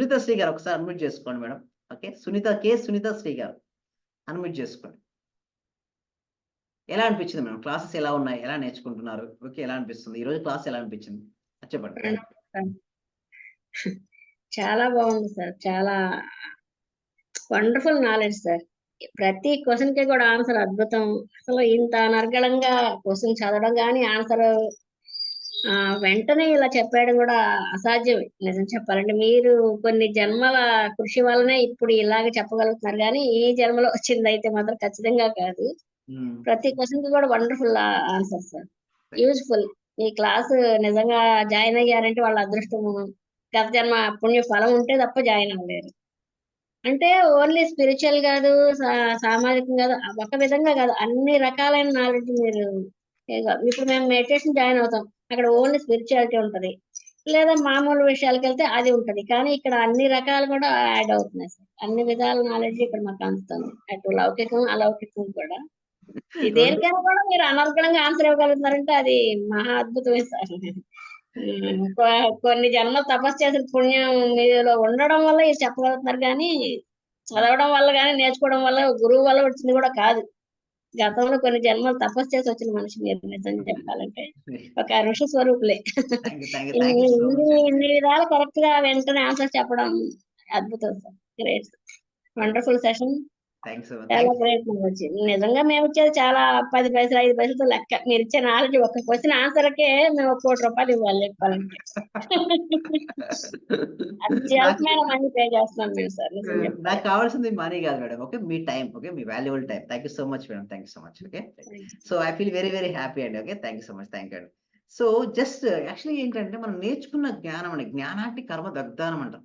సునీత శ్రీ గారు ఒకసారి అన్మ్యూట్ చేసుకోండి మేడం. ఓకే. సునీత శ్రీ గారు అన్మ్యూట్ చేసుకోండి. ఎలా అనిపించింది మేడం? క్లాసెస్ ఎలా ఉన్నాయి? ఎలా నేర్చుకుంటున్నారు? ఓకే. ఎలా అనిపిస్తుంది? ఈరోజు క్లాస్ ఎలా అనిపించింది? చెప్పండి. చాలా బాగుంది సార్. చాలా వండర్ఫుల్ నాలెడ్జ్ సార్. ప్రతి క్వశ్చన్ కి కూడా ఆన్సర్ అద్భుతం. అసలు ఇంత అనర్గళంగా క్వశ్చన్ చదవడం గానీ, ఆన్సర్ వెంటనే ఇలా చెప్పేయడం కూడా అసాధ్యమే నిజం చెప్పాలంటే. మీరు కొన్ని జన్మల కృషి వల్లనే ఇప్పుడు ఇలాగ చెప్పగలుగుతున్నారు గానీ, ఈ జన్మలో వచ్చిందైతే మాత్రం ఖచ్చితంగా కాదు. ప్రతి క్వశ్చన్ కి కూడా వండర్ఫుల్ ఆన్సర్ సార్. యూజ్ఫుల్. ఈ క్లాస్ నిజంగా జాయిన్ అయ్యారంటే వాళ్ళ అదృష్టము, గత జన్మ పుణ్య ఫలం ఉంటే తప్ప జాయిన్ అవ్వలేరు. అంటే ఓన్లీ స్పిరిచువల్ కాదు, సామాజికం కాదు, ఒక విధంగా కాదు, అన్ని రకాలైన నాలెడ్జ్ మీరు ఇప్పుడు మేము మెడిటేషన్ జాయిన్ అవుతాం, అక్కడ ఓన్లీ స్పిరిచువాలిటీ ఉంటది. లేదా మామూలు విషయాలకు వెళ్తే అది ఉంటది. కానీ ఇక్కడ అన్ని రకాలు కూడా యాడ్ అవుతున్నాయి సార్. అన్ని విధాల నాలెడ్జ్ ఇక్కడ మాకు అందుతుంది. అటు లౌకికం, అలౌకికం కూడా. దేనికైనా కూడా మీరు అనర్గళంగా ఆన్సర్ ఇవ్వగలుగుతున్నారంటే అది మహా అద్భుతమే సార్. కొన్ని జన్మలు తపస్సు చేసిన పుణ్యం మీలో ఉండడం వల్ల ఇది చెప్పగలుగుతున్నారు కానీ, చదవడం వల్ల కానీ, నేర్చుకోవడం వల్ల, గురువు వల్ల వచ్చింది కూడా కాదు. గతంలో కొన్ని జన్మలు తపస్సు చేసి వచ్చిన మనిషి మీరు నిజం చెప్పాలంటే. ఒక ఋషి స్వరూపులే. ఇన్ని విధాలు కరెక్ట్ గా వెంటనే ఆన్సర్ చెప్పడం అద్భుతం సార్. గ్రేట్. Wonderful session. చాలా ప్రయత్నం వచ్చింది. నిజంగా మేము ఇచ్చేది చాలా 10 పైసలు 5 పైసలతో లెక్క. మీరు ఇచ్చే నాలెడ్జ్ ఒక క్వశ్చన్ ఆన్సర్కే మేము 1 కోటి రూపాయలు ఇవ్వాలి చెప్పాలంటే. అత్యల్పమైన మనీ పే చేస్తున్నాం మేము సార్. నాకు కావాల్సింది మనీ కాదు మేడం. ఓకే. మీ టైం. ఓకే. మీ valuable time. Thank you so much madam. Thank you so much. Okay. So I feel very very happy అండి. Okay. Thank you so much. Thank you అండి. So just actually ఏంటంటే మనం నేర్చుకున్న జ్ఞానం అండి. జ్ఞానాన్ని కర్మ దగ్ధానం అంటాం.